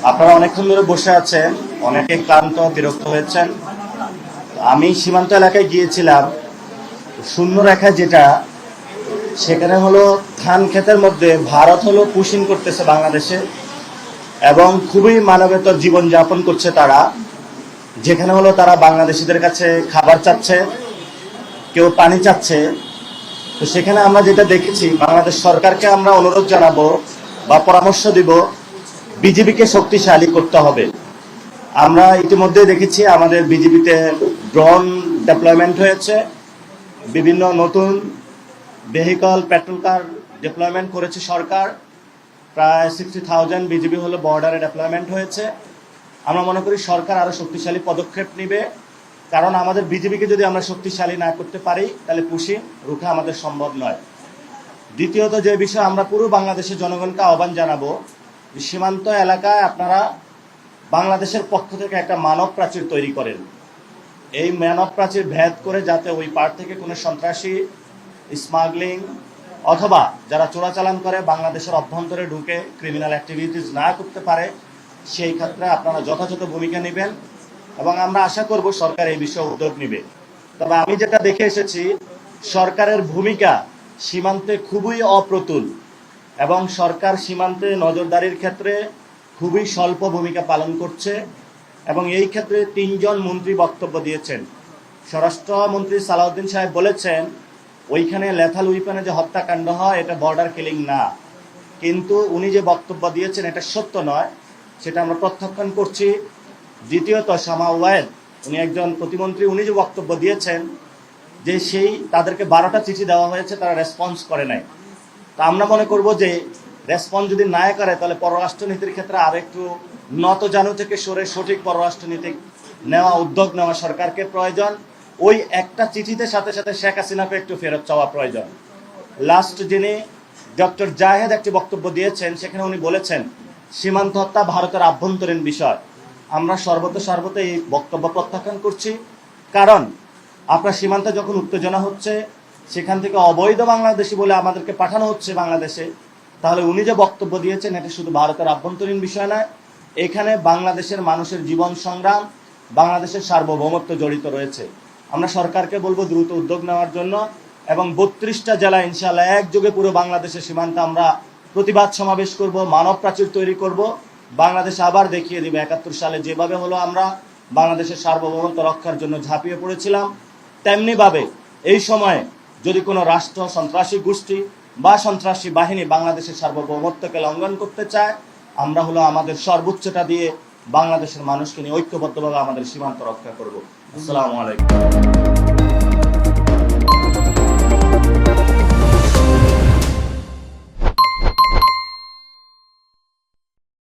আপনারা অনেকক্ষণ ধরে বসে আছেন, অনেকে ক্লান্ত বিরক্ত হয়েছেন। আমি সীমান্ত এলাকায় গিয়েছিলাম, শূন্য রেখা যেটা সেখানে হলো ধান ক্ষেতের মধ্যে ভারত হলো পুশিং করতেছে বাংলাদেশে এবং খুবই মানবেতর জীবনযাপন করছে তারা, যেখানে হলো তারা বাংলাদেশিদের কাছে খাবার চাচ্ছে, কেউ পানি চাচ্ছে। তো সেখানে আমরা যেটা দেখেছি, বাংলাদেশ সরকারকে আমরা অনুরোধ জানাবো বা পরামর্শ দিব, বিজিবিকে শক্তিশালী করতে হবে। আমরা ইতিমধ্যে দেখেছি আমাদের বিজিবিতে ড্রোন ডেপ্লয়মেন্ট হয়েছে, বিভিন্ন নতুন ভেহিকল পেট্রোল কার ডেপ্লয়মেন্ট করেছে সরকার। প্রায় 60,000 বিজিবি হলো বর্ডারে ডেপ্লয়মেন্ট হয়েছে। আমরা মনে করি সরকার আরও শক্তিশালী পদক্ষেপ নেবে, কারণ আমাদের বিজিবিকে যদি আমরা শক্তিশালী না করতে পারি তাহলে পুশিং রুখা আমাদের সম্ভব নয়। দ্বিতীয়ত যে বিষয়, আমরা পুরো বাংলাদেশের জনগণকে আহ্বান জানাবো, সীমান্ত এলাকায় আপনারা বাংলাদেশের পক্ষ থেকে একটা মানব প্রাচীর তৈরি করেন। এই মানব প্রাচীর ভেদ করে যাতে ওই পার থেকে কোনো সন্ত্রাসী, স্মাগলিং অথবা যারা চোরাচালান করে বাংলাদেশের অভ্যন্তরে ঢুকে ক্রিমিনাল অ্যাক্টিভিটিস না করতে পারে, সেই ক্ষেত্রে আপনারা যথাযথ ভূমিকা নেবেন এবং আমরা আশা করব সরকার এই বিষয়ে উদ্যোগ নেবে। তবে আমি যেটা দেখে এসেছি, সরকারের ভূমিকা সীমান্তে খুবই অপ্রতুল এবং সরকার সীমান্তে নজরদারির ক্ষেত্রে খুবই স্বল্প ভূমিকা পালন করছে। এবং এই ক্ষেত্রে 3 জন মন্ত্রী বক্তব্য দিয়েছেন। স্বরাষ্ট্রমন্ত্রী সালাউদ্দিন সাহেব বলেছেন ওইখানে লেথাল উইপনে যে হত্যাকাণ্ড হয় এটা বর্ডার কিলিং না, কিন্তু উনি যে বক্তব্য দিয়েছেন এটা সত্য নয়, সেটা আমরা প্রত্যাখ্যান করছি। দ্বিতীয়ত শামা ওয়াহেদ, উনি একজন প্রতিমন্ত্রী, উনি যে বক্তব্য দিয়েছেন যে তাদেরকে 12টা চিঠি দেওয়া হয়েছে, তারা রেসপন্স করে নাই। তা আমরা মনে করব যে রেসপন্স যদি না করে তাহলে পররাষ্ট্রনীতির ক্ষেত্রে আর একটু নতজানু থেকে সরে সঠিক পররাষ্ট্রনীতি নেওয়া, উদ্যোগ নেওয়া সরকারকে প্রয়োজন। ওই একটা চিঠিতে সাথে সাথে শেখ হাসিনাকে একটু ফেরত চাওয়া প্রয়োজন। লাস্ট যিনি ডক্টর জাহেদ একটি বক্তব্য দিয়েছেন, সেখানে উনি বলেছেন সীমান্ত হত্যা ভারতের আভ্যন্তরীণ বিষয়। আমরা সর্বত এই বক্তব্য প্রত্যাখ্যান করছি, কারণ আপনার সীমান্তে যখন উত্তেজনা হচ্ছে, সেখান থেকে অবৈধ বাংলাদেশি বলে আমাদেরকে পাঠানো হচ্ছে বাংলাদেশে, তাহলে উনি যে বক্তব্য দিয়েছেন এটা শুধু ভারতের আভ্যন্তরীণ বিষয় নয়, এখানে বাংলাদেশের মানুষের জীবন সংগ্রাম, বাংলাদেশের সার্বভৌমত্ব জড়িত রয়েছে। আমরা সরকারকে বলবো দ্রুত উদ্যোগ নেওয়ার জন্য এবং 32টা জেলা ইনশাআল্লাহ একযোগে পুরো বাংলাদেশের সীমান্তে আমরা প্রতিবাদ সমাবেশ করব, মানব প্রাচীর তৈরি করব। বাংলাদেশ আবার দেখিয়ে দিবে 71 সালে যেভাবে হলো আমরা বাংলাদেশের সার্বভৌমত্ব রক্ষার জন্য ঝাঁপিয়ে পড়েছিলাম, তেমনিভাবে এই সময়ে যদি কোনো রাষ্ট্র, সন্ত্রাসী গোষ্ঠী বা সন্ত্রাসী বাহিনী বাংলাদেশের সার্বভৌমত্বকে লঙ্ঘন করতে চায়, আমরা হলো আমাদের সর্বোচ্চটা দিয়ে বাংলাদেশের মানুষকে নিয়ে ঐক্যবদ্ধভাবে আমাদের সীমান্ত রক্ষা করব। আসসালামু আলাইকুম।